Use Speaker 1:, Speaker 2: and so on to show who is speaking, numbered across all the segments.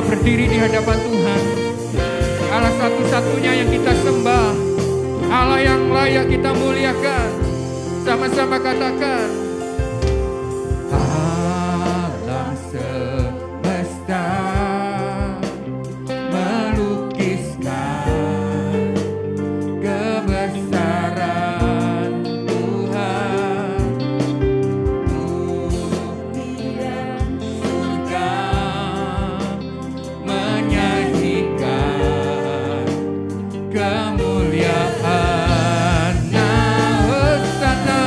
Speaker 1: berdiri di hadapan Tuhan. Allah satu-satunya yang kita sembah, Allah yang layak kita muliakan. Sama-sama katakan, alam semesta melukiskan kebesaran Tuhan. Bumi dan surga menyajikan kemuliaan. Hosana,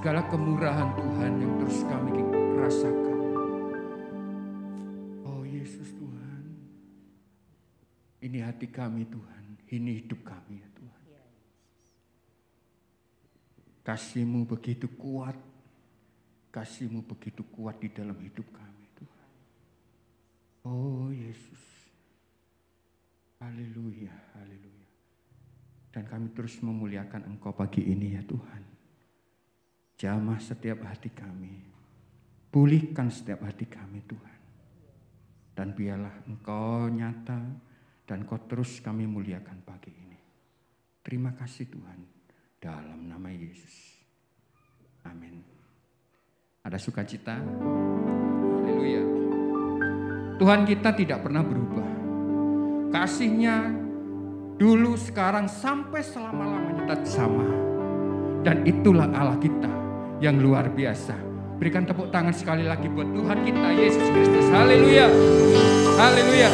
Speaker 1: segala kemurahan Tuhan yang terus kami rasakan. Oh Yesus Tuhan, ini hati kami Tuhan, ini hidup kami ya Tuhan. Kasih-Mu begitu kuat, kasih-Mu begitu kuat di dalam hidup kami Tuhan. Oh Yesus, haleluya, haleluya. Dan kami terus memuliakan Engkau pagi ini ya Tuhan. Jamah setiap hati kami, pulihkan setiap hati kami Tuhan. Dan biarlah Engkau nyata dan Kau terus kami muliakan pagi ini. Terima kasih Tuhan. Dalam nama Yesus. Amin. Ada sukacita. Haleluya. Tuhan kita tidak pernah berubah. Kasih-Nya dulu, sekarang, sampai selama-lamanya tetap sama. Dan itulah Allah kita yang luar biasa. Berikan tepuk tangan sekali lagi buat Tuhan kita Yesus Kristus. Haleluya. Haleluya.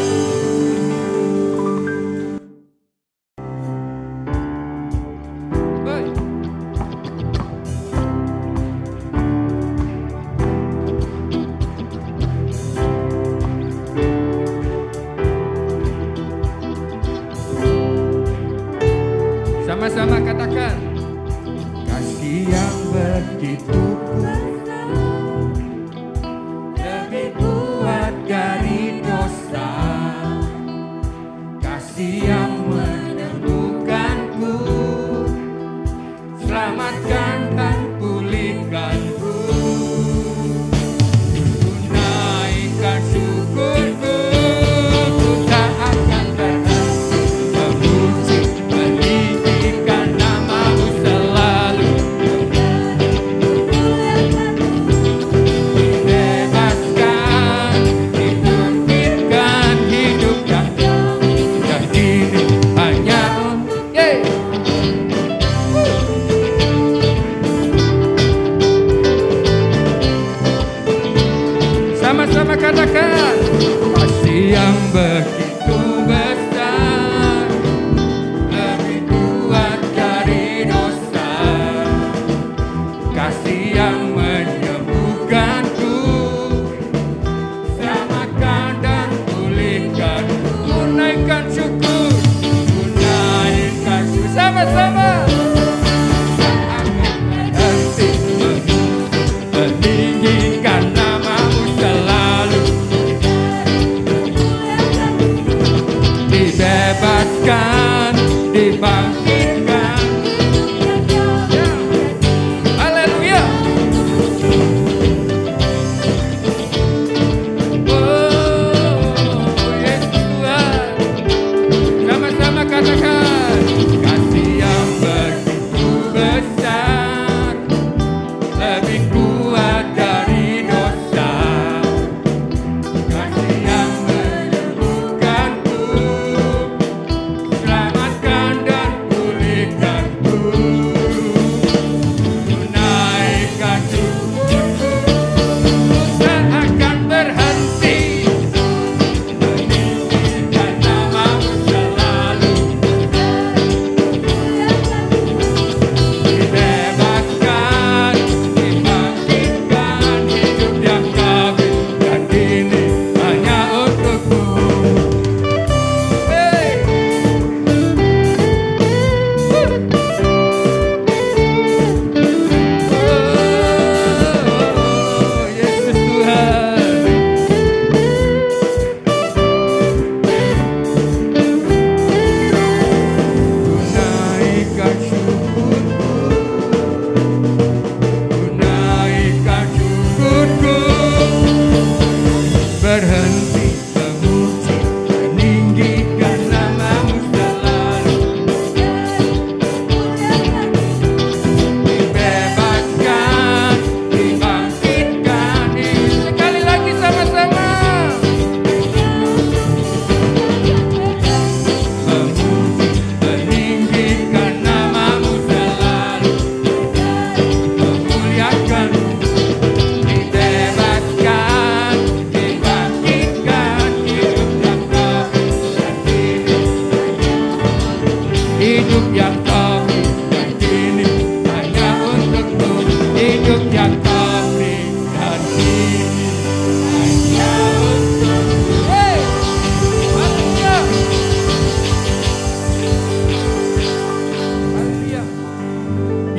Speaker 1: Sama-sama katakan, kasih yang begitu lebih kuat dari dosa, kasih yang menemukanku, selamatkan dan pulihkanku, tunaikan syukurku, ku tak akan berhenti memuji meninggikan nama-Mu selalu, bebaskan, dibangkitkan hidup dan ini hanya sama-sama katakan, kasih yang begitu besar, lebih kuat dari dosa, kasih yang menyembuhkanku, selamatkan dan pulihkan, tunaikan syukur, tunaikan syukur, sama-sama. Meninggikan nama-Mu selalu,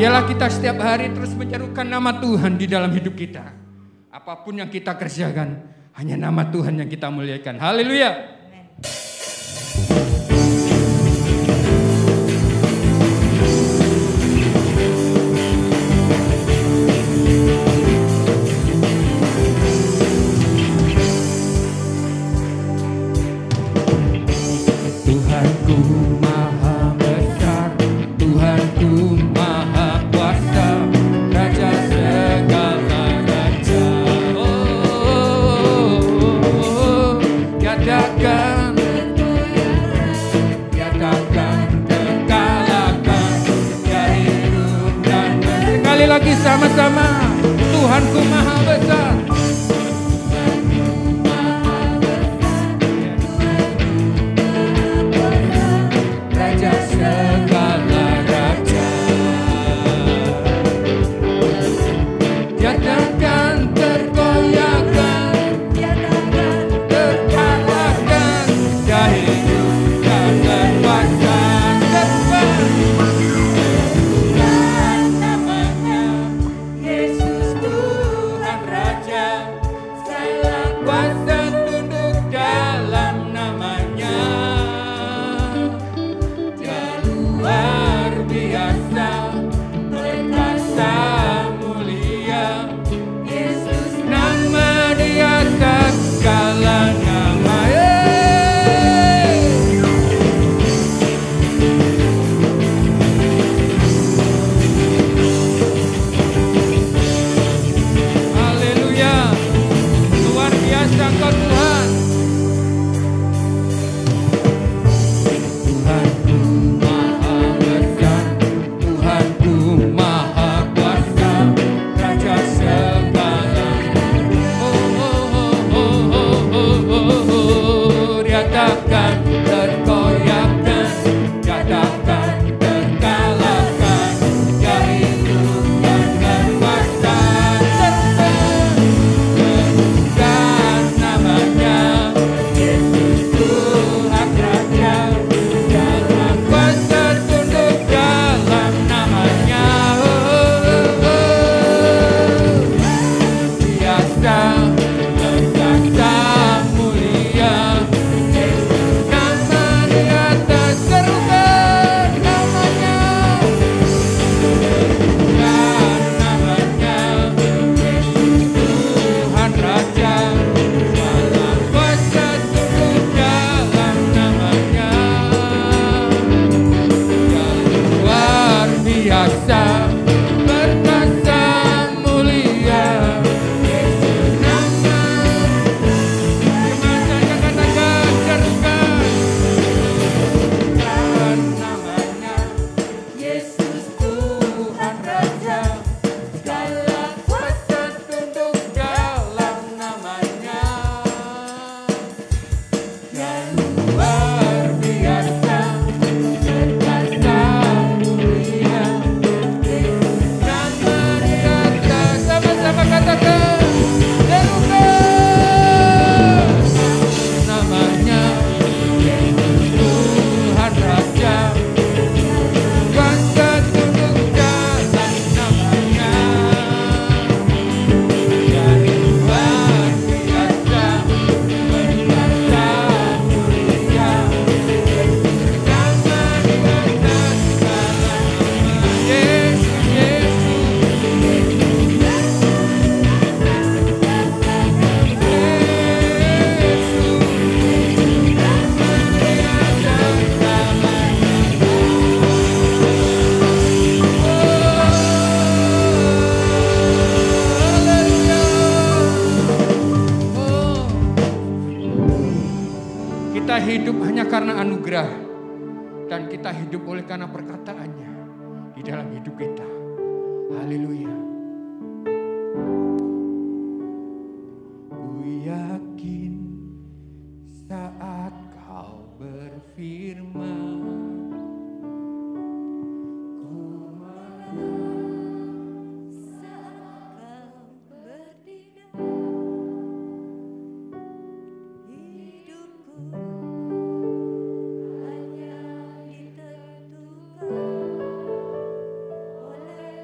Speaker 1: Biarlah kita setiap hari terus menyerukan nama Tuhan di dalam hidup kita. Apapun yang kita kerjakan, hanya nama Tuhan yang kita muliakan. Haleluya. Tuhanku maha besar, Tuhanku maha kuasa, Raja segala raja. Tiadakan terkalahkan, Dia hidup dan sekali lagi sama-sama. Tuhanku maha besar. Hidup hanya karena anugerah, dan kita hidup oleh karena perkataannya di dalam hidup kita. Haleluya. Ku yakin saat kau berfirman, ku menang saat kau bertindak. Hidupku hanya ditentukan oleh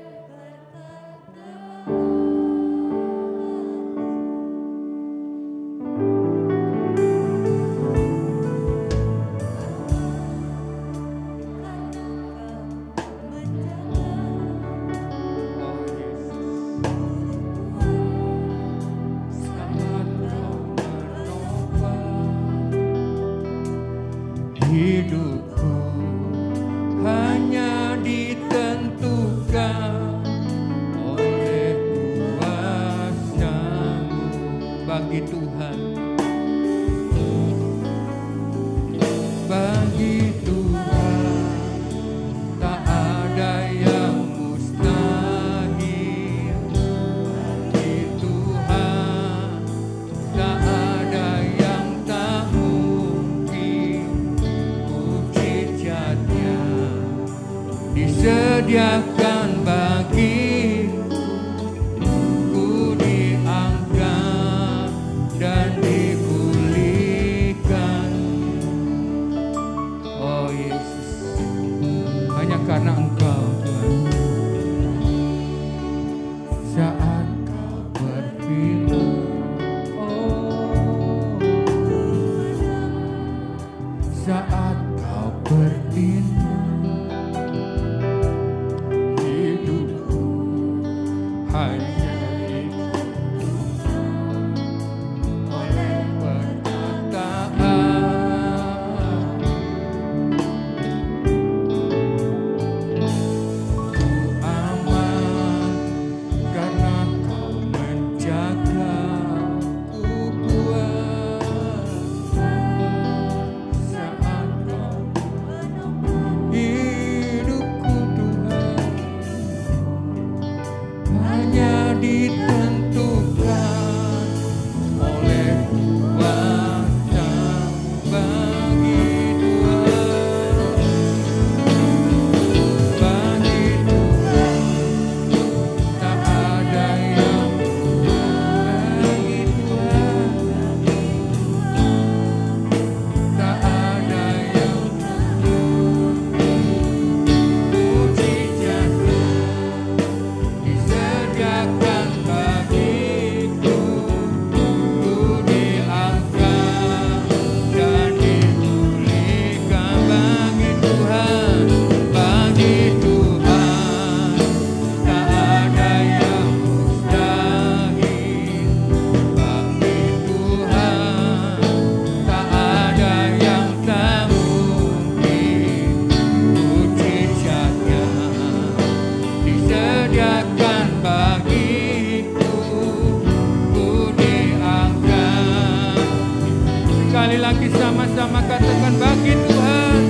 Speaker 1: Sama-sama katakan bagi Tuhan,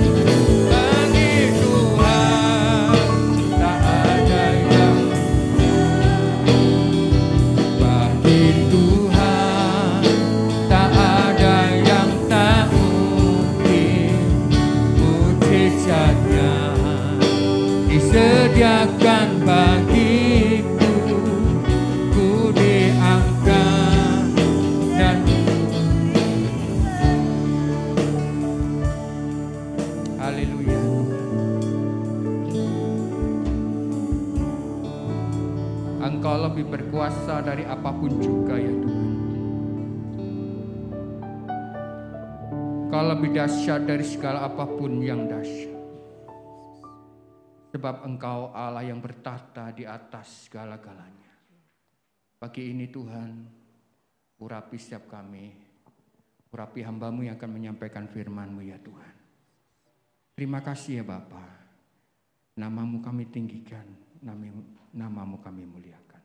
Speaker 1: bagi Tuhan tak ada yang, bagi Tuhan tak ada yang tak mungkin. Mujizatnya disediakan bagiku, ku diangkat dan haleluya. Engkau lebih berkuasa dari apapun juga ya Tuhan. Engkau lebih dahsyat dari segala apapun yang dahsyat. Sebab Engkau Allah yang bertahta di atas segala-galanya. Pagi ini Tuhan, urapi setiap kami, urapi hamba-Mu yang akan menyampaikan firman-Mu ya Tuhan. Terima kasih ya Bapa. Nama-Mu kami tinggikan, nama-Mu kami muliakan.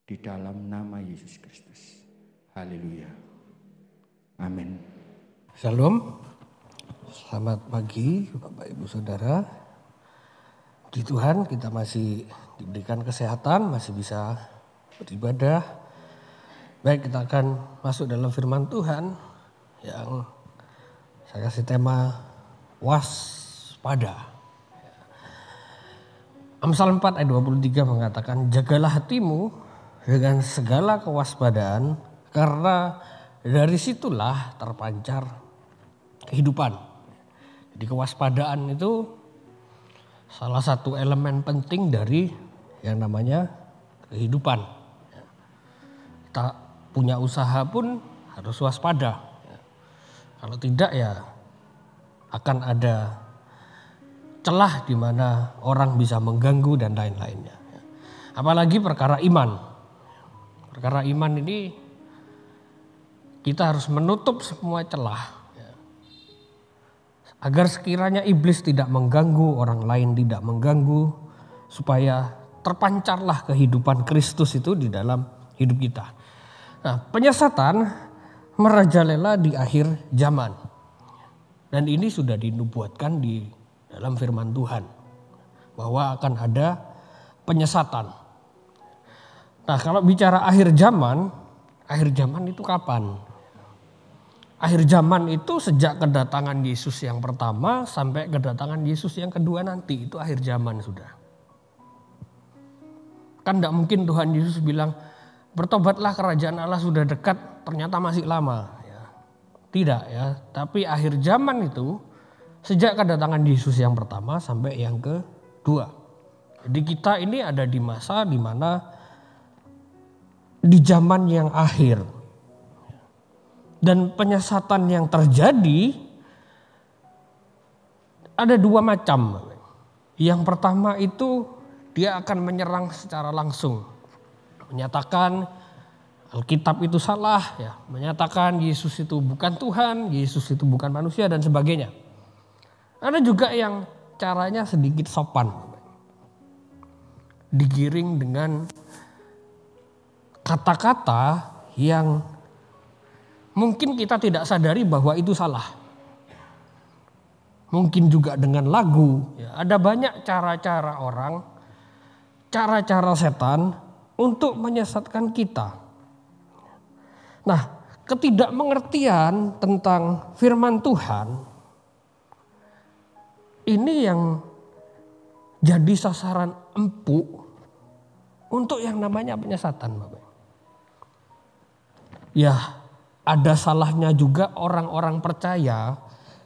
Speaker 1: Di dalam nama Yesus Kristus. Haleluya. Amin.
Speaker 2: Shalom. Selamat pagi Bapak Ibu Saudara. Di Tuhan kita masih diberikan kesehatan, masih bisa beribadah. Baik, kita akan masuk dalam firman Tuhan yang saya kasih tema waspada. Amsal 4 ayat 23 mengatakan, jagalah hatimu dengan segala kewaspadaan, karena dari situlah terpancar kehidupan. Jadi kewaspadaan itu salah satu elemen penting dari yang namanya kehidupan. Kita punya usaha pun harus waspada. Kalau tidak ya akan ada celah di mana orang bisa mengganggu dan lain-lainnya. Apalagi perkara iman. Perkara iman ini kita harus menutup semua celah. Agar sekiranya iblis tidak mengganggu, orang lain tidak mengganggu, supaya terpancarlah kehidupan Kristus itu di dalam hidup kita. Nah, penyesatan merajalela di akhir zaman. Dan ini sudah dinubuatkan di dalam firman Tuhan. Bahwa akan ada penyesatan. Nah, kalau bicara akhir zaman itu kapan? Akhir zaman itu sejak kedatangan Yesus yang pertama sampai kedatangan Yesus yang kedua nanti. Itu akhir zaman sudah. Kan tidak mungkin Tuhan Yesus bilang, bertobatlah kerajaan Allah sudah dekat, ternyata masih lama. Ya. Tidak ya, tapi akhir zaman itu sejak kedatangan Yesus yang pertama sampai yang kedua. Jadi kita ini ada di masa di mana di zaman yang akhir. Dan penyesatan yang terjadi ada dua macam. Yang pertama itu dia akan menyerang secara langsung menyatakan Alkitab itu salah, ya, menyatakan Yesus itu bukan Tuhan, Yesus itu bukan manusia dan sebagainya. Ada juga yang caranya sedikit sopan, digiring dengan kata-kata yang mungkin kita tidak sadari bahwa itu salah. Mungkin juga dengan lagu, ya, ada banyak cara-cara orang, cara-cara setan untuk menyesatkan kita. Nah, ketidakmengertian tentang firman Tuhan ini yang jadi sasaran empuk untuk yang namanya penyesatan, Bapak. Ya, ada salahnya juga orang-orang percaya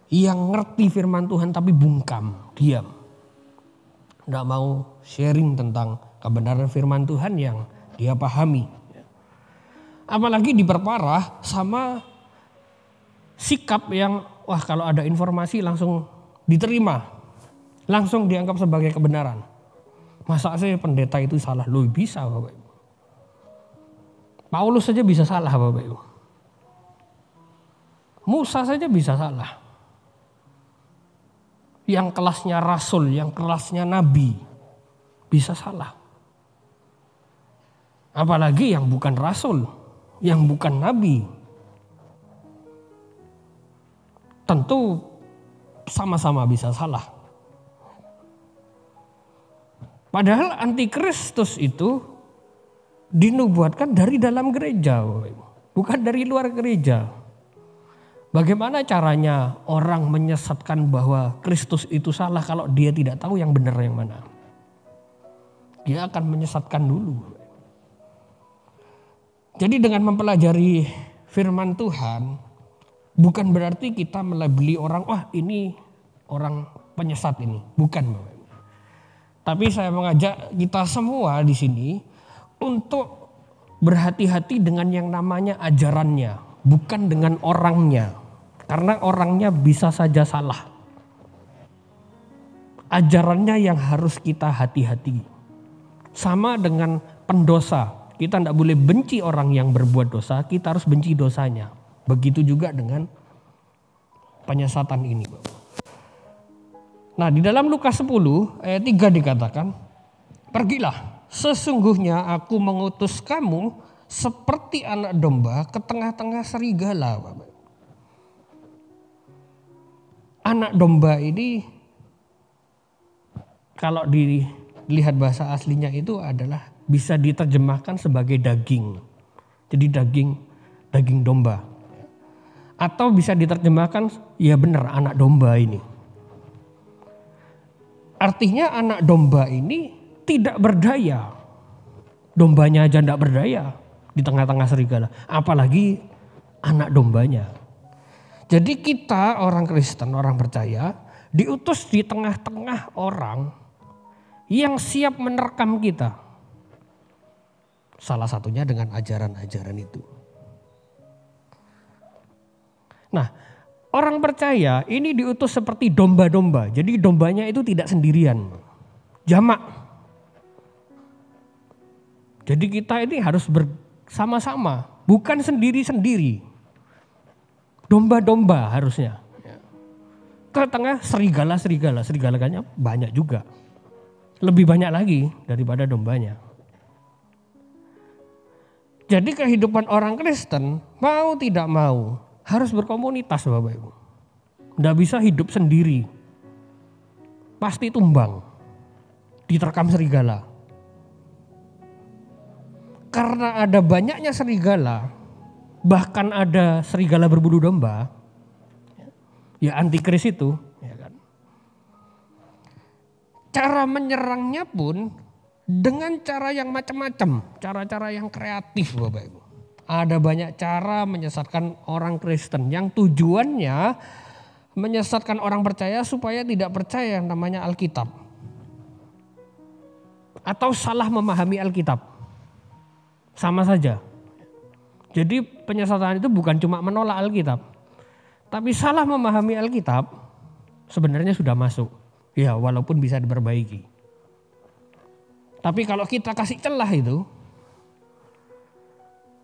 Speaker 2: yang ngerti firman Tuhan tapi bungkam, diam. Tidak mau sharing tentang kebenaran firman Tuhan yang dia pahami. Apalagi diperparah sama sikap yang wah kalau ada informasi langsung diterima. Langsung dianggap sebagai kebenaran. Masa sih pendeta itu salah? Loh bisa Bapak Ibu. Paulus saja bisa salah Bapak Ibu. Musa saja bisa salah. Yang kelasnya rasul, yang kelasnya nabi bisa salah. Apalagi yang bukan rasul, yang bukan nabi. Tentu sama-sama bisa salah. Padahal antikristus itu dinubuatkan dari dalam gereja, bukan dari luar gereja. Bagaimana caranya orang menyesatkan bahwa Kristus itu salah kalau dia tidak tahu yang benar yang mana? Dia akan menyesatkan dulu. Jadi dengan mempelajari firman Tuhan bukan berarti kita melabeli orang, wah ini orang penyesat ini, bukan. Tapi saya mengajak kita semua di sini untuk berhati-hati dengan yang namanya ajarannya, bukan dengan orangnya. Karena orangnya bisa saja salah. Ajarannya yang harus kita hati-hati. Sama dengan pendosa. Kita tidak boleh benci orang yang berbuat dosa, kita harus benci dosanya. Begitu juga dengan penyesatan ini. Nah, di dalam Lukas 10 ayat 3 dikatakan, pergilah, sesungguhnya aku mengutus kamu seperti anak domba ke tengah-tengah serigala. Anak domba ini kalau dilihat bahasa aslinya itu adalah bisa diterjemahkan sebagai daging. Jadi daging domba. Atau bisa diterjemahkan ya benar anak domba ini. Artinya anak domba ini tidak berdaya. Dombanya aja tidak berdaya di tengah-tengah serigala. Apalagi anak dombanya. Jadi kita orang Kristen, orang percaya diutus di tengah-tengah orang yang siap menerkam kita. Salah satunya dengan ajaran-ajaran itu. Nah, orang percaya ini diutus seperti domba-domba. Jadi dombanya itu tidak sendirian. Jamak. Jadi kita ini harus bersama-sama. Bukan sendiri-sendiri. Domba-domba harusnya. Ke tengah serigala-serigala. Serigalanya banyak juga. Lebih banyak lagi daripada dombanya. Jadi kehidupan orang Kristen mau tidak mau harus berkomunitas Bapak Ibu. Tidak bisa hidup sendiri. Pasti tumbang. Diterkam serigala. Karena ada banyaknya serigala, bahkan ada serigala berbulu domba, ya antikris itu. Ya kan? Cara menyerangnya pun dengan cara yang macam-macam, cara-cara yang kreatif Bapak Ibu. Ada banyak cara menyesatkan orang Kristen yang tujuannya menyesatkan orang percaya supaya tidak percaya yang namanya Alkitab. Atau salah memahami Alkitab. Sama saja. Jadi penyesatan itu bukan cuma menolak Alkitab. Tapi salah memahami Alkitab sebenarnya sudah masuk. Ya walaupun bisa diperbaiki. Tapi kalau kita kasih celah itu,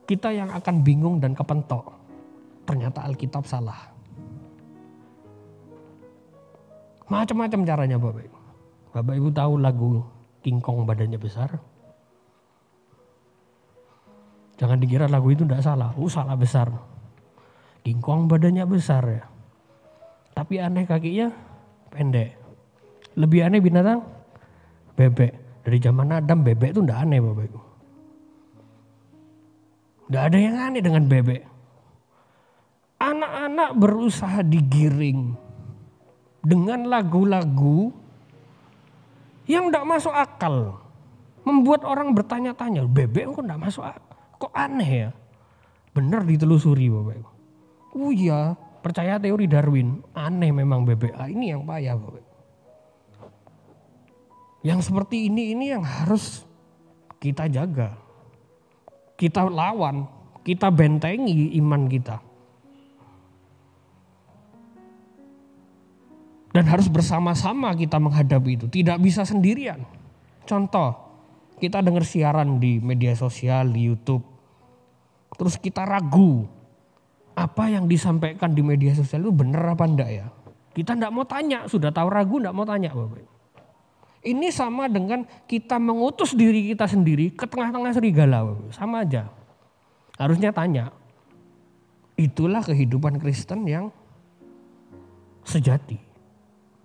Speaker 2: kita yang akan bingung dan kepentok. Ternyata Alkitab salah. Macam-macam caranya Bapak Ibu. Bapak Ibu tahu lagu King Kong badannya besar? Jangan dikira lagu itu tidak salah. Salah besar. King Kong badannya besar ya. Tapi aneh kakinya pendek. Lebih aneh binatang bebek. Dari zaman Adam bebek itu tidak aneh Bapak Ibu. Tidak ada yang aneh dengan bebek. Anak-anak berusaha digiring dengan lagu-lagu yang tidak masuk akal. Membuat orang bertanya-tanya, bebek kok tidak masuk akal? Kok aneh ya? Benar ditelusuri Bapak Ibu. Oh iya, percaya teori Darwin. Aneh memang bebek. Ini yang payah Bapak Ibu. Yang seperti ini yang harus kita jaga. Kita lawan, kita bentengi iman kita. Dan harus bersama-sama kita menghadapi itu. Tidak bisa sendirian. Contoh, kita dengar siaran di media sosial, di YouTube. Terus kita ragu. Apa yang disampaikan di media sosial itu benar apa enggak ya? Kita enggak mau tanya, sudah tahu ragu enggak mau tanya Bapak. Ini sama dengan kita mengutus diri kita sendiri ke tengah-tengah serigala Bapak. Sama aja. Harusnya tanya. Itulah kehidupan Kristen yang sejati.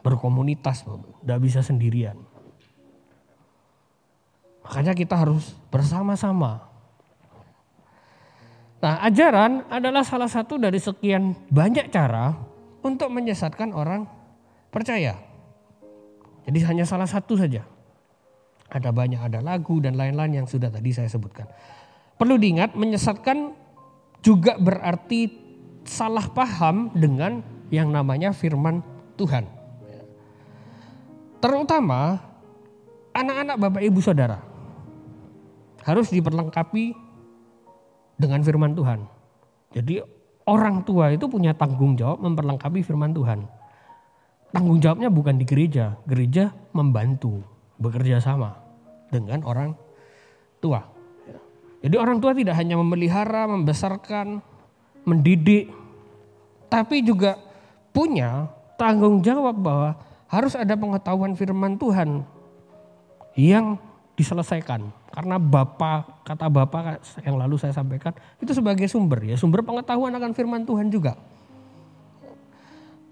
Speaker 2: Berkomunitas Bapak. Enggak bisa sendirian. Makanya kita harus bersama-sama. Nah, ajaran adalah salah satu dari sekian banyak cara untuk menyesatkan orang percaya. Jadi hanya salah satu saja. Ada banyak, ada lagu dan lain-lain yang sudah tadi saya sebutkan. Perlu diingat, menyesatkan juga berarti salah paham dengan yang namanya firman Tuhan. Terutama anak-anak Bapak Ibu Saudara harus diperlengkapi dengan firman Tuhan. Jadi orang tua itu punya tanggung jawab memperlengkapi firman Tuhan. Tanggung jawabnya bukan di gereja. Gereja membantu, bekerja sama dengan orang tua. Jadi orang tua tidak hanya memelihara, membesarkan, mendidik. Tapi juga punya tanggung jawab bahwa harus ada pengetahuan firman Tuhan yang diselesaikan. Karena kata Bapak yang lalu saya sampaikan itu sebagai sumber ya, sumber pengetahuan akan firman Tuhan juga.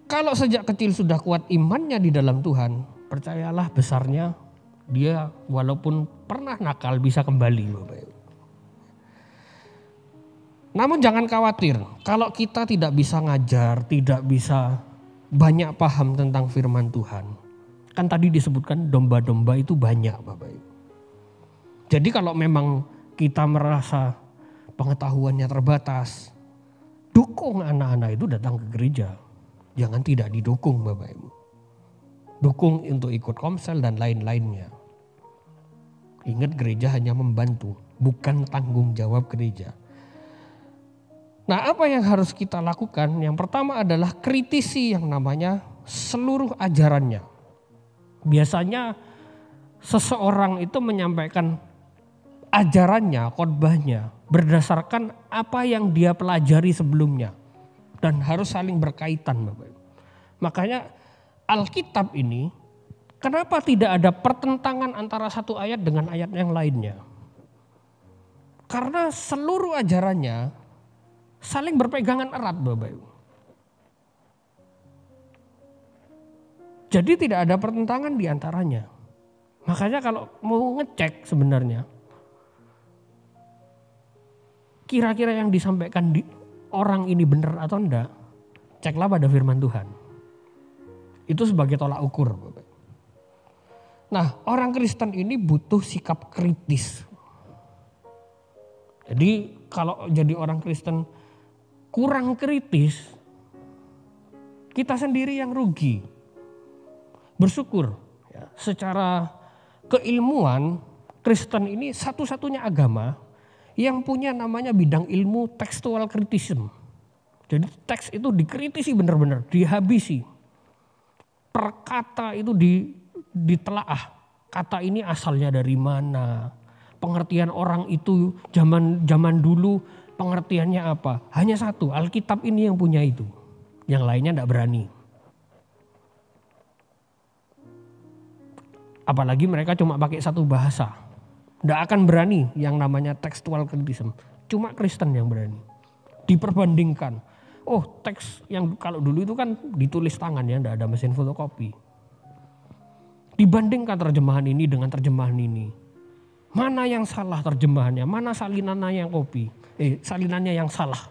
Speaker 2: Kalau sejak kecil sudah kuat imannya di dalam Tuhan, percayalah besarnya dia walaupun pernah nakal bisa kembali Bapak. Namun jangan khawatir, kalau kita tidak bisa ngajar, tidak bisa banyak paham tentang firman Tuhan. Kan tadi disebutkan domba-domba itu banyak Bapak Ibu. Jadi kalau memang kita merasa pengetahuannya terbatas, dukung anak-anak itu datang ke gereja. Jangan tidak didukung Bapak Ibu. Dukung untuk ikut komsel dan lain-lainnya. Ingat gereja hanya membantu, bukan tanggung jawab gereja. Nah, apa yang harus kita lakukan? Yang pertama adalah kritisi yang namanya seluruh ajarannya. Biasanya seseorang itu menyampaikan ajarannya, khotbahnya berdasarkan apa yang dia pelajari sebelumnya dan harus saling berkaitan Bapak. Makanya Alkitab ini kenapa tidak ada pertentangan antara satu ayat dengan ayat yang lainnya? Karena seluruh ajarannya saling berpegangan erat Bapak Ibu. Jadi tidak ada pertentangan di antaranya. Makanya kalau mau ngecek sebenarnya kira-kira yang disampaikan orang ini benar atau enggak, ceklah pada firman Tuhan. Itu sebagai tolak ukur Bapak. Nah, orang Kristen ini butuh sikap kritis. Jadi kalau jadi orang Kristen kurang kritis, kita sendiri yang rugi. Bersyukur ya, secara keilmuan Kristen ini satu-satunya agama yang punya namanya bidang ilmu textual criticism. Jadi teks itu dikritisi benar-benar, dihabisi. Per kata itu ditelaah. Kata ini asalnya dari mana, pengertian orang itu zaman dulu pengertiannya apa. Hanya satu, Alkitab ini yang punya itu. Yang lainnya tidak berani. Apalagi mereka cuma pakai satu bahasa. Tidak akan berani yang namanya textual criticism. Cuma Kristen yang berani. Diperbandingkan. Oh, teks yang kalau dulu itu kan ditulis tangan ya, tidak ada mesin fotokopi. Dibandingkan terjemahan ini dengan terjemahan ini. Mana yang salah terjemahannya, mana salinannya yang salinannya yang salah.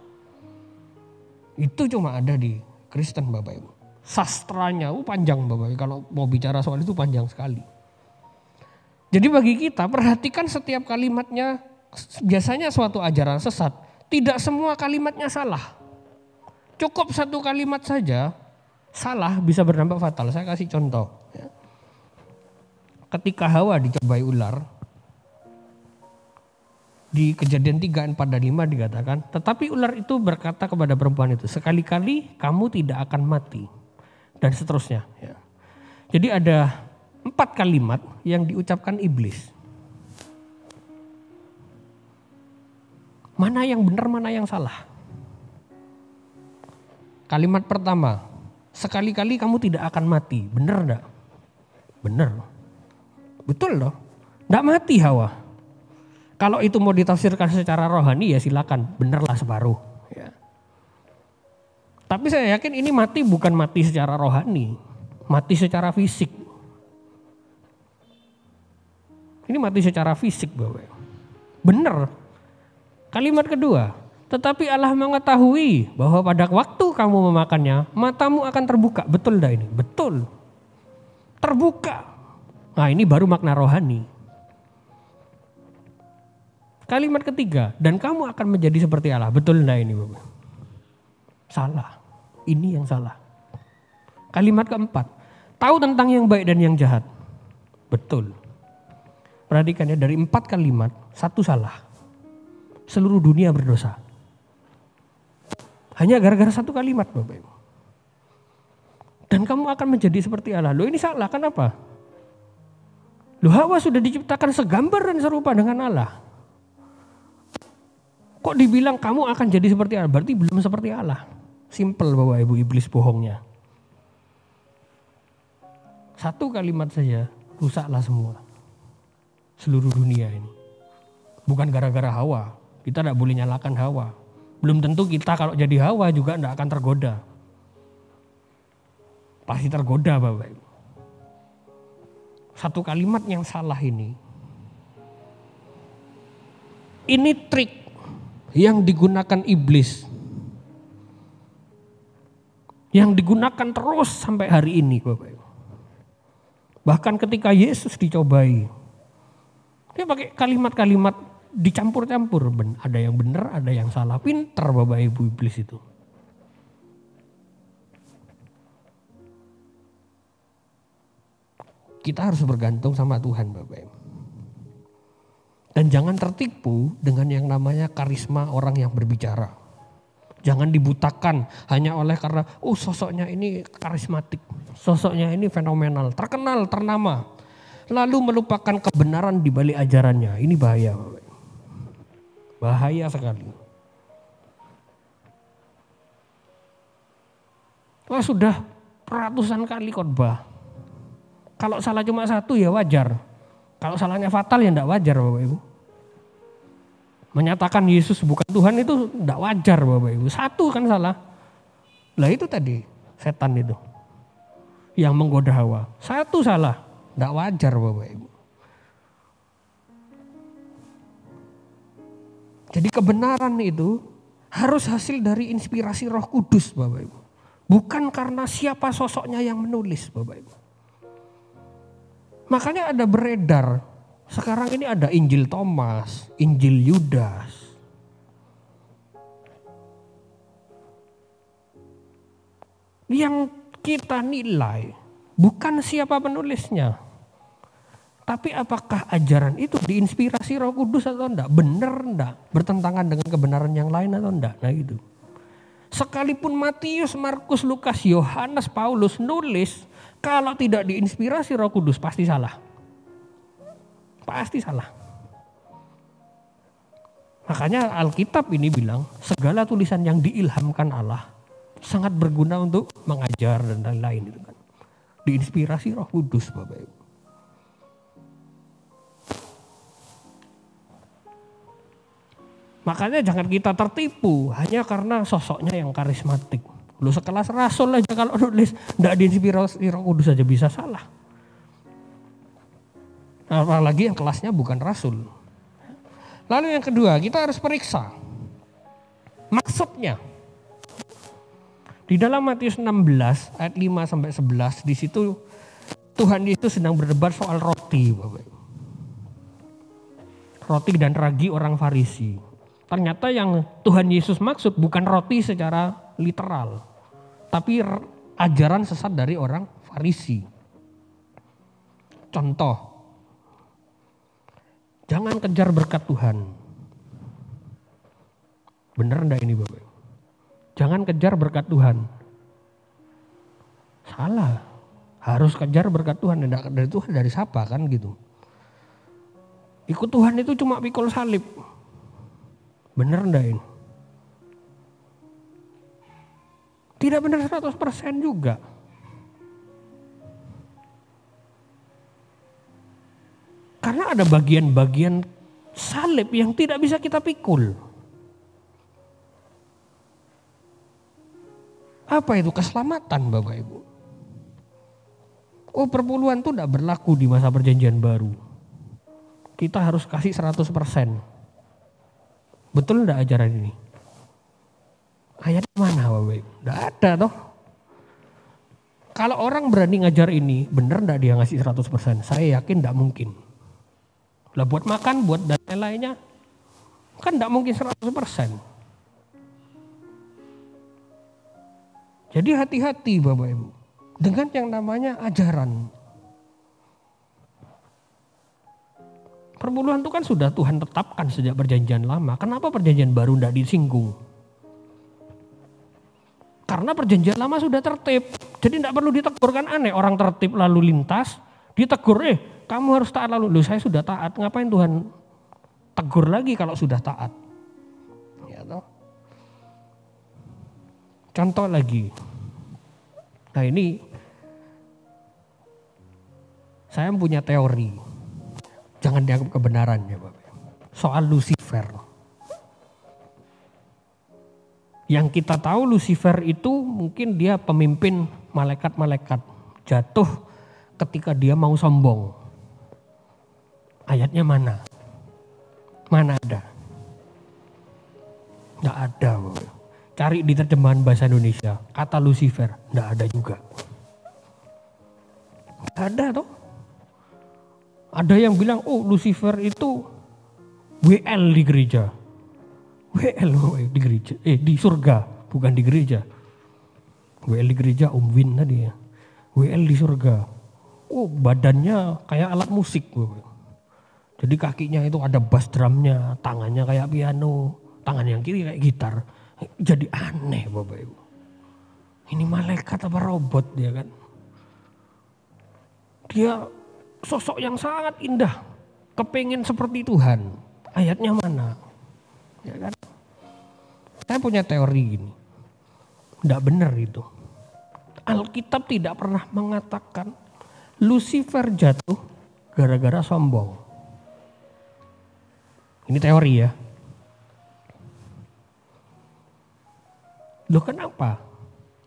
Speaker 2: Itu cuma ada di Kristen Bapak Ibu. Sastranya panjang Bapak Ibu, kalau mau bicara soal itu panjang sekali. Jadi bagi kita perhatikan setiap kalimatnya, biasanya suatu ajaran sesat. Tidak semua kalimatnya salah. Cukup satu kalimat saja salah bisa berdampak fatal. Saya kasih contoh. Ketika Hawa dicobai ular, di Kejadian 3 ayat 4 dan 5 dikatakan, tetapi ular itu berkata kepada perempuan itu, sekali-kali kamu tidak akan mati. Dan seterusnya. Jadi ada 4 kalimat yang diucapkan iblis. Mana yang benar, mana yang salah. Kalimat pertama, sekali-kali kamu tidak akan mati. Benar enggak? Benar. Betul loh. Enggak mati Hawa. Kalau itu mau ditafsirkan secara rohani ya silakan. Benarlah separuh. Ya. Tapi saya yakin ini mati bukan mati secara rohani. Mati secara fisik. Ini mati secara fisik Bapak. Benar. Kalimat kedua, tetapi Allah mengetahui bahwa pada waktu kamu memakannya, matamu akan terbuka. Betul dah ini? Betul. Terbuka. Nah ini baru makna rohani. Kalimat ketiga, dan kamu akan menjadi seperti Allah. Betul dah ini Bapak? Salah. Ini yang salah. Kalimat keempat, tahu tentang yang baik dan yang jahat. Betul. Perhatikan ya, dari 4 kalimat, 1 salah. Seluruh dunia berdosa. Hanya gara-gara 1 kalimat Bapak Ibu. Dan kamu akan menjadi seperti Allah. Loh ini salah, kenapa? Loh Hawa sudah diciptakan segambar dan serupa dengan Allah. Kok dibilang kamu akan jadi seperti Allah? Berarti belum seperti Allah. Simple Bapak Ibu, iblis bohongnya. 1 kalimat saja, rusaklah semua. Seluruh dunia ini. Bukan gara-gara Hawa. Kita tidak boleh nyalakan Hawa. Belum tentu kita kalau jadi Hawa juga tidak akan tergoda. Pasti tergoda Bapak Ibu. 1 kalimat yang salah ini. Ini trik yang digunakan iblis. Yang digunakan terus sampai hari ini Bapak Ibu. Bahkan ketika Yesus dicobai. Dia pakai kalimat-kalimat dicampur-campur. Ada yang benar, ada yang salah. Pintar Bapak Ibu iblis itu. Kita harus bergantung sama Tuhan Bapak Ibu. Dan jangan tertipu dengan yang namanya karisma orang yang berbicara. Jangan dibutakan hanya oleh karena sosoknya ini karismatik. Sosoknya ini fenomenal, terkenal, ternama. Lalu melupakan kebenaran di balik ajarannya. Ini bahaya. Bahaya sekali. Wah sudah ratusan kali khotbah. Kalau salah cuma 1 ya wajar. Kalau salahnya fatal ya enggak wajar Bapak Ibu. Menyatakan Yesus bukan Tuhan itu enggak wajar Bapak Ibu. 1 kan salah. Lah itu tadi setan itu. Yang menggoda Hawa. 1 salah. Tidak wajar Bapak Ibu. Jadi kebenaran itu harus hasil dari inspirasi Roh Kudus Bapak Ibu. Bukan karena siapa sosoknya yang menulis Bapak Ibu. Makanya ada beredar. Sekarang ini ada Injil Thomas, Injil Yudas. Yang kita nilai bukan siapa penulisnya. Tapi apakah ajaran itu diinspirasi Roh Kudus atau enggak? Benar enggak? Bertentangan dengan kebenaran yang lain atau enggak? Nah itu. Sekalipun Matius, Markus, Lukas, Yohanes, Paulus nulis, kalau tidak diinspirasi Roh Kudus pasti salah. Pasti salah. Makanya Alkitab ini bilang segala tulisan yang diilhamkan Allah sangat berguna untuk mengajar dan lain-lain itu kan. Diinspirasi Roh Kudus, Bapak Ibu. Makanya jangan kita tertipu hanya karena sosoknya yang karismatik. Lu sekelas rasul aja kalau nulis enggak diinspirasi Roh Kudus aja bisa salah. Apalagi yang kelasnya bukan rasul. Lalu yang kedua, kita harus periksa maksudnya. Di dalam Matius 16 ayat 5 sampai 11 di situ Tuhan Yesus sedang berdebat soal roti, Bapak. Roti dan ragi orang Farisi. Ternyata yang Tuhan Yesus maksud bukan roti secara literal, tapi ajaran sesat dari orang Farisi. Contoh, jangan kejar berkat Tuhan. Bener enggak ini Bapak? Jangan kejar berkat Tuhan. Salah. Harus kejar berkat Tuhan. Enggak dari Tuhan, dari siapa kan gitu. Ikut Tuhan itu cuma pikul salib. Bener enggak ini? Tidak benar 100% juga. Karena ada bagian-bagian salib yang tidak bisa kita pikul. Apa itu? Keselamatan Bapak Ibu. Oh, perpuluhan itu tidak berlaku di masa perjanjian baru. Kita harus kasih 100%. Betul enggak ajaran ini? Ayat mana Bapak Ibu? Tidak ada toh. Kalau orang berani ngajar ini, benar enggak dia ngasih 100%? Saya yakin tidak mungkin. Lah buat makan, buat dan lainnya, kan tidak mungkin 100%. Jadi hati-hati Bapak Ibu dengan yang namanya ajaran. Perpuluhan itu kan sudah Tuhan tetapkan sejak perjanjian lama. Kenapa perjanjian baru tidak disinggung? Karena perjanjian lama sudah tertib. Jadi tidak perlu ditegur, kan aneh. Orang tertib lalu lintas, ditegur, kamu harus taat lalu. Loh, saya sudah taat, ngapain Tuhan tegur lagi kalau sudah taat? Ya toh. Contoh lagi. Nah ini saya punya teori. Jangan dianggap kebenaran ya Bapak. Soal Lucifer. Yang kita tahu Lucifer itu mungkin dia pemimpin malaikat-malaikat. Jatuh ketika dia mau sombong. Ayatnya mana? Mana ada? Nggak ada Bapak. Cari di terjemahan bahasa Indonesia, kata Lucifer, enggak ada juga. Enggak ada toh. Ada yang bilang, oh Lucifer itu WL di gereja. WL di gereja, di surga, bukan di gereja. WL di gereja Om Win tadi ya. WL di surga. Oh badannya kayak alat musik. Jadi kakinya itu ada bass drumnya, tangannya kayak piano, tangan yang kiri kayak gitar. Jadi aneh Bapak Ibu. Ini malaikat apa robot dia kan. Dia sosok yang sangat indah. Kepengen seperti Tuhan. Ayatnya mana? Ya kan. Saya punya teori gini. Tidak benar itu. Alkitab tidak pernah mengatakan Lucifer jatuh gara-gara sombong. Ini teori ya. Loh kenapa?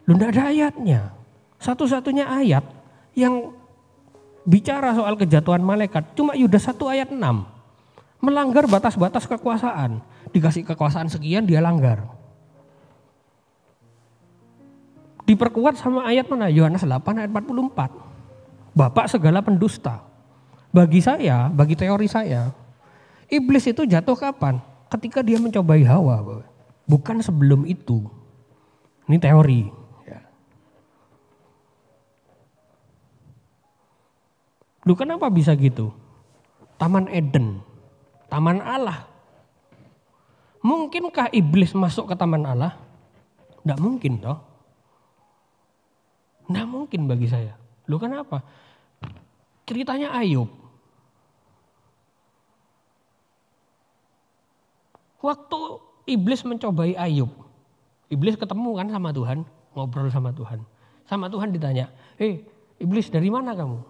Speaker 2: Loh enggak ada ayatnya. Satu-satunya ayat yang bicara soal kejatuhan malaikat cuma Yudas 1 ayat 6. Melanggar batas-batas kekuasaan. Dikasih kekuasaan sekian dia langgar. Diperkuat sama ayat mana? Yohanes 8 ayat 44. Bapak segala pendusta. Bagi saya, bagi teori saya, iblis itu jatuh kapan? Ketika dia mencobai Hawa. Bukan sebelum itu. Ini teori. Ya. Loh kenapa bisa gitu? Taman Eden, Taman Allah. Mungkinkah iblis masuk ke Taman Allah? Tidak mungkin toh. Tidak mungkin bagi saya. Loh kenapa? Ceritanya Ayub. Waktu iblis mencobai Ayub, iblis ketemu kan sama Tuhan, ngobrol sama Tuhan. Sama Tuhan ditanya, iblis dari mana kamu?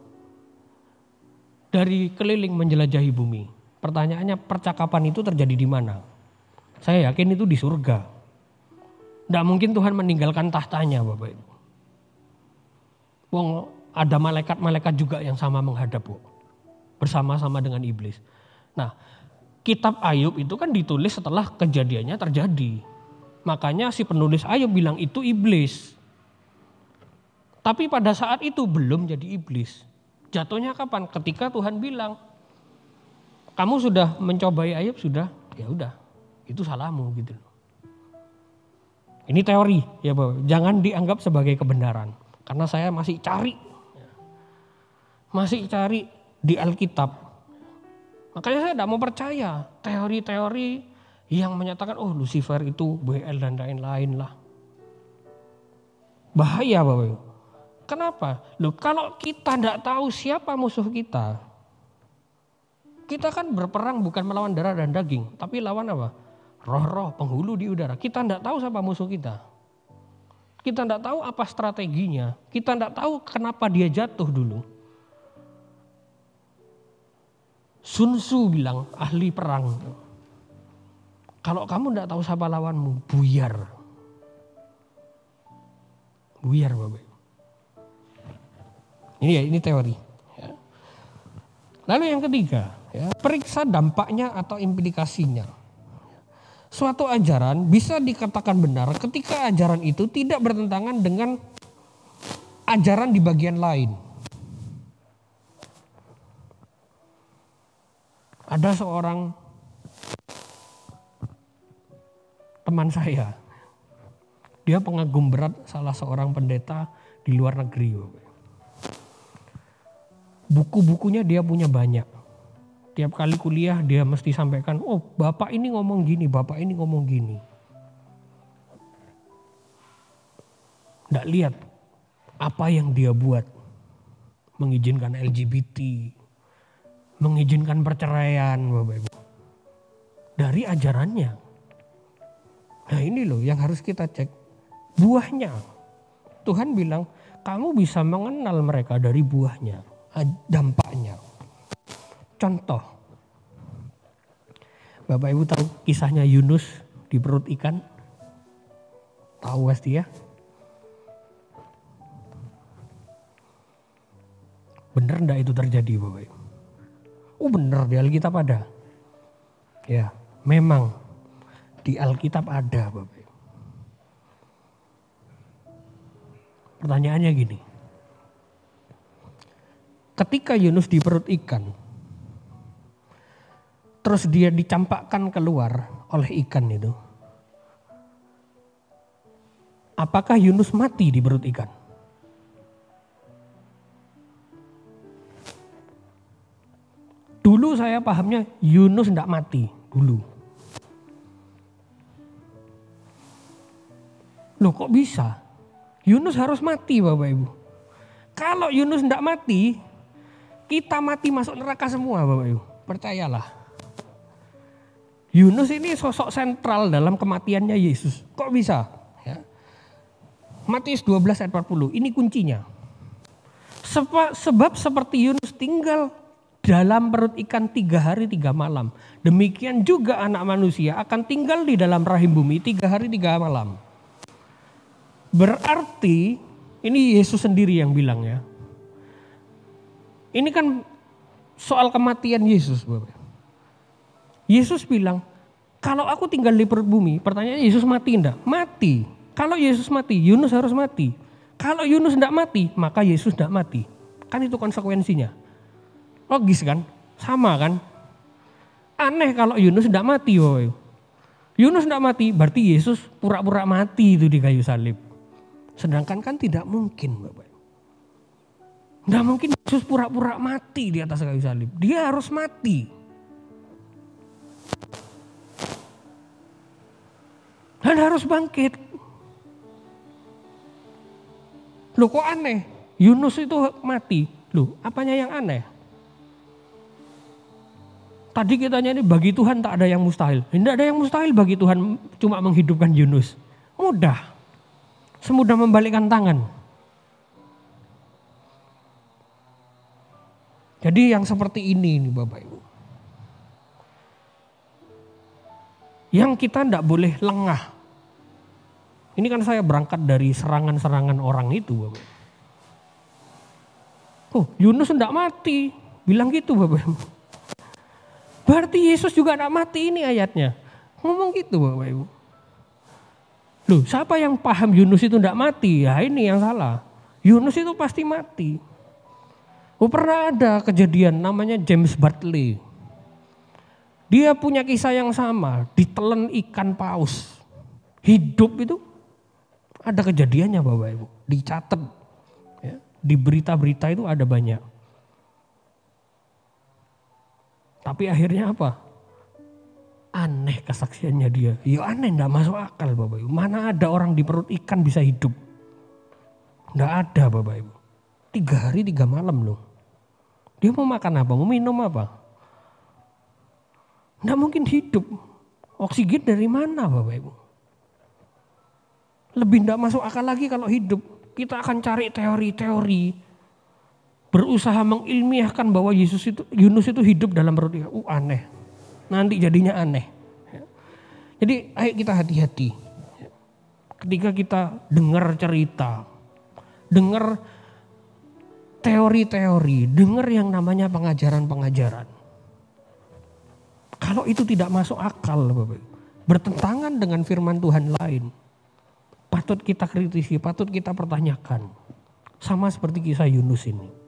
Speaker 2: Dari keliling menjelajahi bumi. Pertanyaannya, percakapan itu terjadi di mana? Saya yakin itu di surga. Tidak mungkin Tuhan meninggalkan tahtanya, Bapak Ibu. Wong ada malaikat-malaikat juga yang sama menghadap, Bu. Bersama-sama dengan iblis. Nah, kitab Ayub itu kan ditulis setelah kejadiannya terjadi. Makanya si penulis Ayub bilang itu iblis. Tapi pada saat itu belum jadi iblis. Jatuhnya kapan? Ketika Tuhan bilang, kamu sudah mencobai Ayub, sudah, ya udah, itu salahmu gitu. Ini teori ya, Bapak. Jangan dianggap sebagai kebenaran. Karena saya masih cari di Alkitab. Makanya saya tidak mau percaya teori-teori yang menyatakan Lucifer itu BL dan lain-lain lah. Bahaya, Bapak Ibu. Kenapa? Kalau kita tidak tahu siapa musuh kita kan berperang bukan melawan darah dan daging, tapi lawan apa? Roh-roh penghulu di udara. Kita tidak tahu siapa musuh kita. Kita tidak tahu apa strateginya. Kita tidak tahu kenapa dia jatuh dulu. Sun Tzu bilang, ahli perang, kalau kamu tidak tahu siapa lawanmu, buyar. Buyar, Bapak. Ini teori. Ya. Lalu yang ketiga, ya, periksa dampaknya atau implikasinya. Suatu ajaran bisa dikatakan benar ketika ajaran itu tidak bertentangan dengan ajaran di bagian lain. Ada seorang teman saya, dia pengagum berat salah seorang pendeta di luar negeri. Buku-bukunya dia punya banyak. Tiap kali kuliah dia mesti sampaikan, bapak ini ngomong gini, bapak ini ngomong gini. Nggak lihat apa yang dia buat. Mengizinkan LGBT, mengizinkan perceraian, Bapak Ibu. Dari ajarannya. Nah ini loh yang harus kita cek. Buahnya. Tuhan bilang, kamu bisa mengenal mereka dari buahnya. Dampaknya. Contoh. Bapak Ibu tahu kisahnya Yunus di perut ikan? Tahu pasti ya? Bener enggak itu terjadi, Bapak Ibu? Bener, di Alkitab ada. Ya, memang di Alkitab ada, Bapak Ibu. Pertanyaannya gini. Ketika Yunus di perut ikan, terus dia dicampakkan keluar oleh ikan itu, apakah Yunus mati di perut ikan? Dulu saya pahamnya Yunus tidak mati dulu. Loh kok bisa? Yunus harus mati, Bapak Ibu. Kalau Yunus tidak mati, kita mati masuk neraka semua, Bapak Ibu. Percayalah. Yunus ini sosok sentral dalam kematiannya Yesus. Kok bisa? Ya. Matius 12 ayat 40, ini kuncinya. Sebab seperti Yunus tinggal dalam perut ikan 3 hari 3 malam. Demikian juga anak manusia akan tinggal di dalam rahim bumi 3 hari 3 malam. Berarti, ini Yesus sendiri yang bilang ya. Ini kan soal kematian Yesus, Bapak. Yesus bilang, kalau aku tinggal di perut bumi, pertanyaannya Yesus mati enggak? Mati. Kalau Yesus mati, Yunus harus mati. Kalau Yunus enggak mati, maka Yesus enggak mati. Kan itu konsekuensinya. Logis kan? Sama kan? Aneh kalau Yunus enggak mati, Bapak. Yunus enggak mati, berarti Yesus pura-pura mati itu di kayu salib. Sedangkan kan tidak mungkin, Bapak. Nggak mungkin Yesus pura-pura mati di atas kayu salib. Dia harus mati. Dan harus bangkit. Loh kok aneh? Yunus itu mati. Loh apanya yang aneh? Tadi kita nyanyi bagi Tuhan tak ada yang mustahil. Tidak ada yang mustahil bagi Tuhan cuma menghidupkan Yunus. Mudah. Semudah membalikkan tangan. Jadi yang seperti ini nih Bapak Ibu. Yang kita tidak boleh lengah. Ini kan saya berangkat dari serangan-serangan orang itu Bapak. Oh Yunus tidak mati. Bilang gitu Bapak Ibu. Berarti Yesus juga tidak mati ini ayatnya. Ngomong gitu Bapak Ibu. Loh siapa yang paham Yunus itu tidak mati? Ya ini yang salah. Yunus itu pasti mati. Oh pernah ada kejadian namanya James Bartley. Dia punya kisah yang sama. Ditelan ikan paus. Hidup itu ada kejadiannya Bapak Ibu. Dicatat. Ya, di berita-berita itu ada banyak. Tapi akhirnya apa? Aneh kesaksiannya dia. Ya aneh, enggak masuk akal Bapak Ibu. Mana ada orang di perut ikan bisa hidup? Enggak ada Bapak Ibu. 3 hari 3 malam loh. Dia mau makan apa? Mau minum apa? Enggak mungkin hidup. Oksigen dari mana Bapak Ibu? Lebih enggak masuk akal lagi kalau hidup. Kita akan cari teori-teori. Berusaha mengilmiahkan bahwa Yunus itu hidup dalam perut ikan. Aneh. Nanti jadinya aneh. Jadi ayo kita hati-hati. Ketika kita dengar cerita, dengar teori-teori, dengar yang namanya pengajaran-pengajaran. Kalau itu tidak masuk akal, Bapak, bertentangan dengan firman Tuhan lain, patut kita kritisi, patut kita pertanyakan. Sama seperti kisah Yunus ini.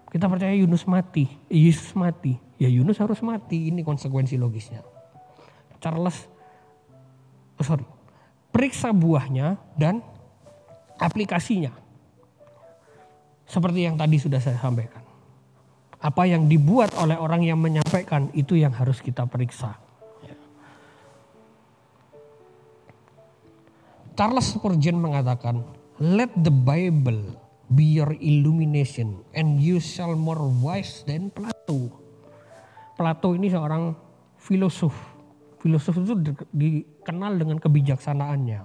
Speaker 2: Kita percaya Yunus mati, Yesus mati. Ya Yunus harus mati, ini konsekuensi logisnya. Periksa buahnya dan aplikasinya. Seperti yang tadi sudah saya sampaikan. Apa yang dibuat oleh orang yang menyampaikan itu yang harus kita periksa. Charles Spurgeon mengatakan, let the Bible be your illumination and you shall more wise than Plato. Plato ini seorang filosof. Filosof itu dikenal dengan kebijaksanaannya.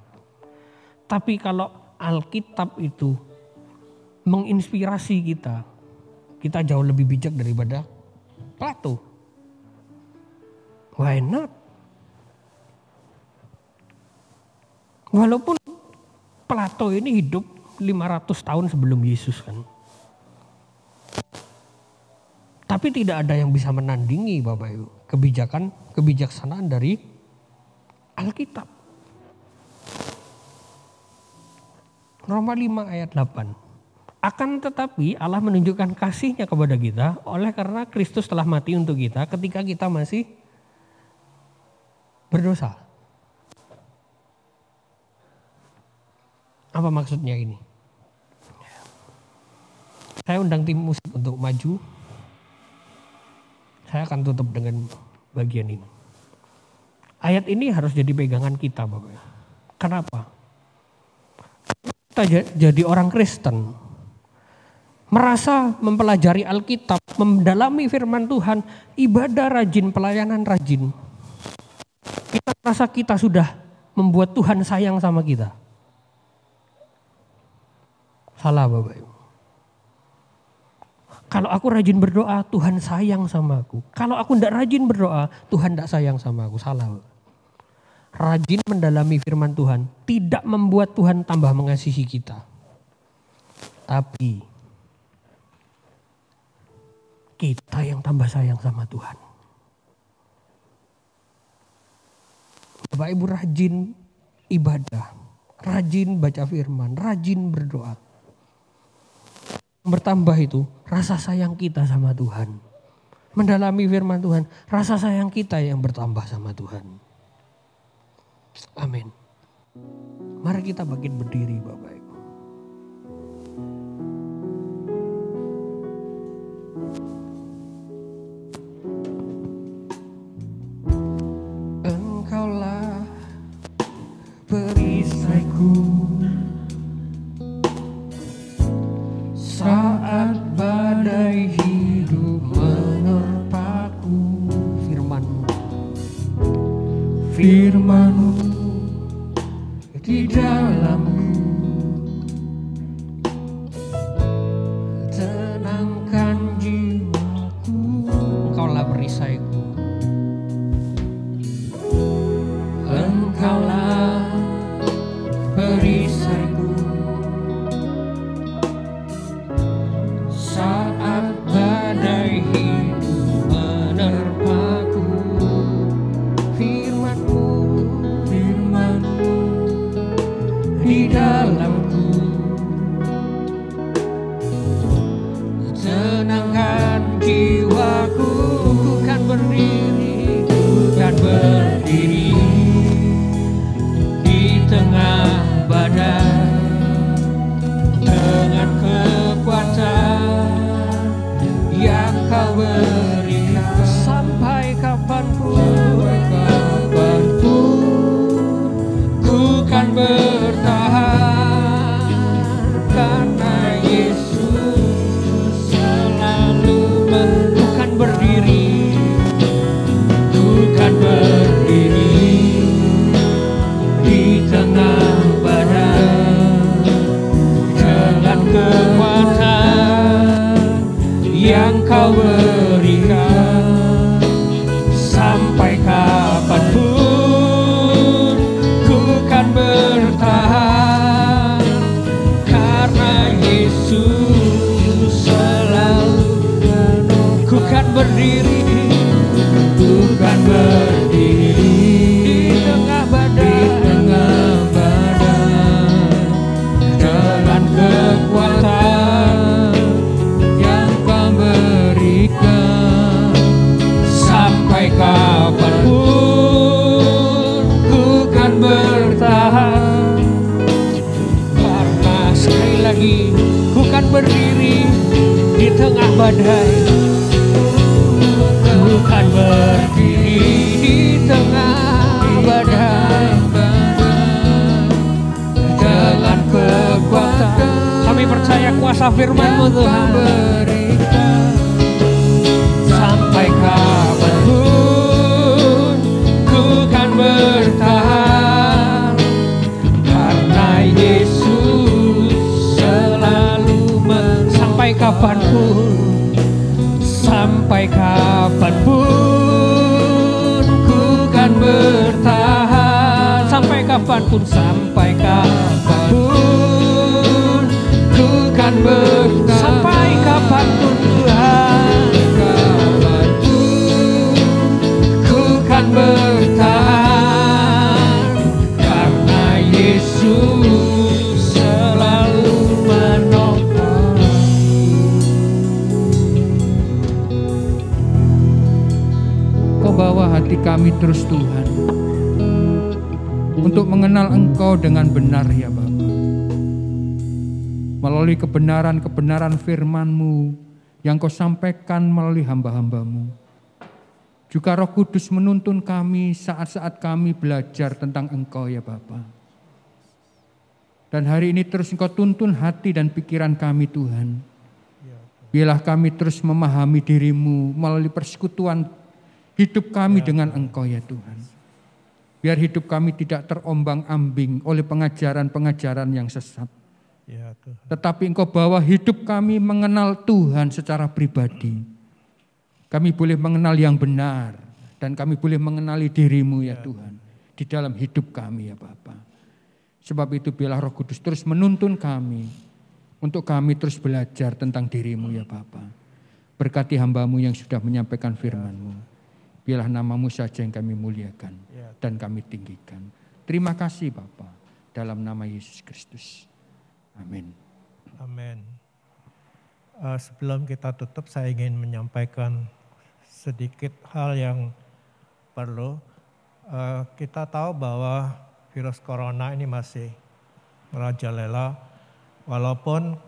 Speaker 2: Tapi kalau Alkitab itu menginspirasi kita, kita jauh lebih bijak daripada Plato. Why not? Walaupun Plato ini hidup 500 tahun sebelum Yesus kan. Tapi tidak ada yang bisa menandingi Bapak Ibu kebijaksanaan dari Alkitab. Roma 5 ayat 8. Akan tetapi Allah menunjukkan kasih-Nya kepada kita oleh karena Kristus telah mati untuk kita ketika kita masih berdosa. Apa maksudnya ini? Saya undang tim musik untuk maju. Saya akan tutup dengan bagian ini. Ayat ini harus jadi pegangan kita Bapak. Kenapa? Kita jadi orang Kristen. Merasa mempelajari Alkitab, mendalami firman Tuhan, ibadah rajin, pelayanan rajin. Kita merasa kita sudah membuat Tuhan sayang sama kita. Salah Bapak Ibu. Kalau aku rajin berdoa, Tuhan sayang sama aku. Kalau aku tidak rajin berdoa, Tuhan tidak sayang sama aku. Salah. Rajin mendalami firman Tuhan tidak membuat Tuhan tambah mengasihi kita. Tapi kita yang tambah sayang sama Tuhan. Bapak Ibu rajin ibadah, rajin baca firman, rajin berdoa. Bertambah itu rasa sayang kita sama Tuhan. Mendalami firman Tuhan, rasa sayang kita yang bertambah sama Tuhan. Amin. Mari kita bangkit berdiri Bapak Ibu. Engkaulah perisaiku saat
Speaker 1: badai hidup menerpaku. Firman-Mu di dalamku, tenangkan jiwaku.
Speaker 2: Engkaulah perisaiku.
Speaker 1: Engkaulah perisaiku saat badai hidup menerpaku. Firman-Mu di dalamku, tenangkan jiwaku. Ku kan berdiri di tengah badai dengan kekuatan yang Kau berikan. Sampai kapanpun ku kan bertahan, karena Yesus selalu ku kan berdiri di tengah badai dengan kekuatan yang Kau berikan. Sampai kapanpun ku kan bertahan, karena Yesus selalu ku kan berdiri di tengah badai dengan kekuatan yang Kau berikan. Sampai kapanpun ku kan bertahan, karena sekali lagi ku kan berdiri di tengah badai. Ku kan berdiri di tengah badai dengan kekuatan. Kami percaya kuasa firman-Mu Tuhan. Sampai kapanpun ku kan bertahan, karena Yesus selalu sampai kapanpun ku kan bertahan. Sampai kapanpun ku kan bertahan. Sampai kapanpun Tuhan, ku kan bertahan, karena Yesus selalu menopang. Kau bawa hati kami terus Tuhan, untuk mengenal Engkau dengan benar ya Bapa. Melalui kebenaran-kebenaran firman-Mu yang Kau sampaikan melalui hamba-hamba-Mu. Juga Roh Kudus menuntun kami saat-saat kami belajar tentang Engkau ya Bapa. Dan hari ini terus Engkau tuntun hati dan pikiran kami Tuhan. Biarlah kami terus memahami diri-Mu melalui persekutuan hidup kami dengan Engkau ya Tuhan. Biar hidup kami tidak terombang-ambing oleh pengajaran-pengajaran yang sesat. Ya, Tuhan. Tetapi Engkau bawa hidup kami mengenal Tuhan secara pribadi. Kami boleh mengenal yang benar dan kami boleh mengenali diri-Mu ya Tuhan di dalam hidup kami ya Bapa. Sebab itu biarlah Roh Kudus terus menuntun kami untuk kami terus belajar tentang diri-Mu ya Bapa. Berkati hamba-Mu yang sudah menyampaikan firman-Mu. Biarlah nama-Mu saja yang kami muliakan dan kami tinggikan. Terima kasih Bapa, dalam nama Yesus Kristus. Amin.
Speaker 3: Amin. Sebelum kita tutup, saya ingin menyampaikan sedikit hal yang perlu. Kita tahu bahwa virus corona ini masih merajalela, walaupun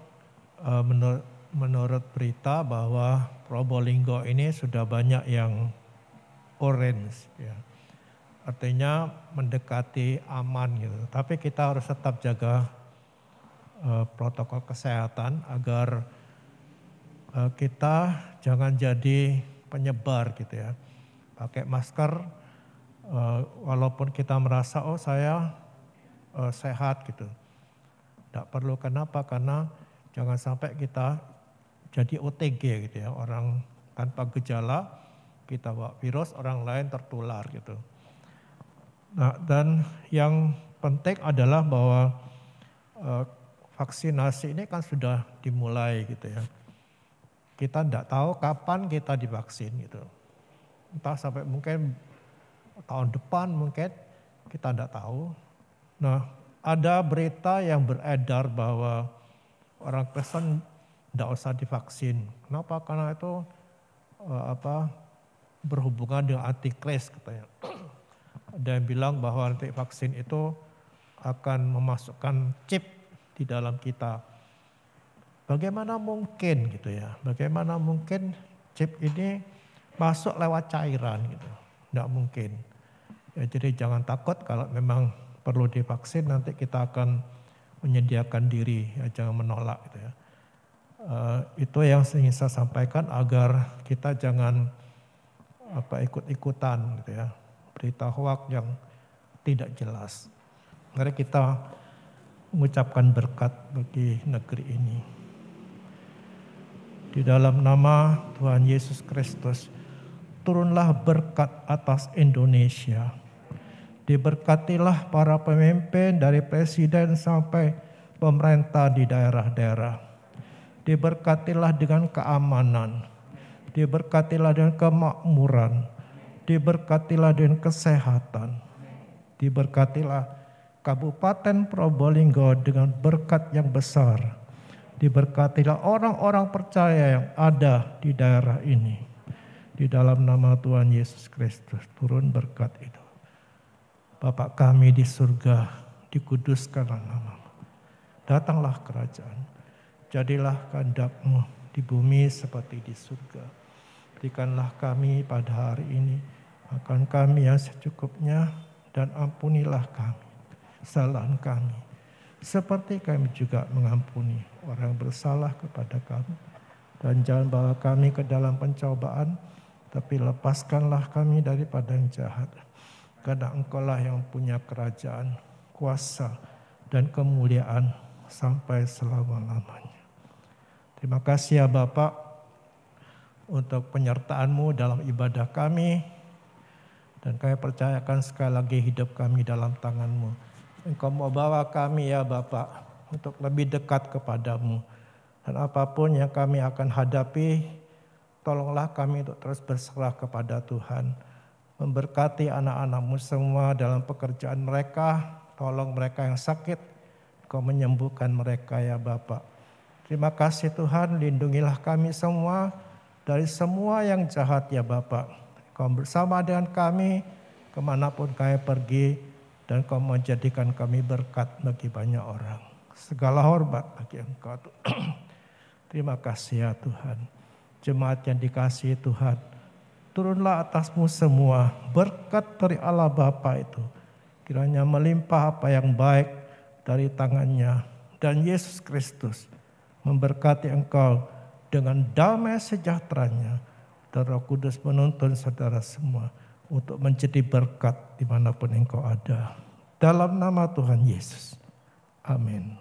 Speaker 3: menurut berita bahwa Probolinggo ini sudah banyak yang orange, ya. Artinya mendekati aman gitu. Tapi kita harus tetap jaga protokol kesehatan agar kita jangan jadi penyebar gitu ya. Pakai masker walaupun kita merasa oh saya sehat gitu. Tidak perlu, kenapa? Karena jangan sampai kita jadi OTG gitu ya. Orang tanpa gejala kita bawa virus, orang lain tertular gitu. Nah, dan yang penting adalah bahwa vaksinasi ini kan sudah dimulai gitu ya. Kita tidak tahu kapan kita divaksin gitu. Entah sampai mungkin tahun depan mungkin, kita tidak tahu. Nah, ada berita yang beredar bahwa orang Kristen tidak usah divaksin. Kenapa? Karena itu berhubungan dengan antikris katanya. Ada yang bilang bahwa nanti vaksin itu akan memasukkan chip di dalam kita. Bagaimana mungkin gitu ya? Bagaimana mungkin chip ini masuk lewat cairan gitu? Tidak mungkin. Ya, jadi jangan takut kalau memang perlu divaksin, nanti kita akan menyediakan diri, ya, jangan menolak gitu ya. Itu yang ingin saya sampaikan agar kita jangan ikut-ikutan gitu ya, berita hoak yang tidak jelas. Mari kita mengucapkan berkat bagi negeri ini. Di dalam nama Tuhan Yesus Kristus, turunlah berkat atas Indonesia. Diberkatilah para pemimpin dari presiden sampai pemerintah di daerah-daerah. Diberkatilah dengan keamanan. Diberkatilah dengan kemakmuran. Diberkatilah dengan kesehatan. Diberkatilah Kabupaten Probolinggo dengan berkat yang besar. Diberkatilah orang-orang percaya yang ada di daerah ini. Di dalam nama Tuhan Yesus Kristus, turun berkat itu. Bapa kami di surga, dikuduskanlah nama-Mu. Datanglah kerajaan. Jadilah kehendak-Mu di bumi seperti di surga. Berikanlah kami pada hari ini makan kami yang secukupnya, dan ampunilah kami kesalahan kami, seperti kami juga mengampuni orang bersalah kepada kami. Dan jangan bawa kami ke dalam pencobaan, tapi lepaskanlah kami daripada yang jahat. Karena Engkaulah yang punya kerajaan, kuasa, dan kemuliaan sampai selama-lamanya. Terima kasih ya Bapak untuk penyertaan-Mu dalam ibadah kami. Dan kami percayakan sekali lagi hidup kami dalam tangan-Mu. Engkau mau bawa kami ya Bapak untuk lebih dekat kepada-Mu. Dan apapun yang kami akan hadapi, tolonglah kami untuk terus berserah kepada Tuhan. Memberkati anak-anak-Mu semua dalam pekerjaan mereka. Tolong mereka yang sakit, Kau menyembuhkan mereka ya Bapak. Terima kasih Tuhan, lindungilah kami semua dari semua yang jahat ya Bapak. Kau bersama dengan kami kemanapun kami pergi, dan Kau menjadikan kami berkat bagi banyak orang. Segala hormat bagi Engkau. Terima kasih ya Tuhan. Jemaat yang dikasihi Tuhan, turunlah atas-Mu semua berkat dari Allah Bapa itu. Kiranya melimpah apa yang baik dari tangan-Nya. Dan Yesus Kristus memberkati engkau dengan damai sejahtera-Nya. Dan Roh Kudus menuntun saudara semua untuk menjadi berkat dimanapun engkau ada. Dalam nama Tuhan Yesus. Amin.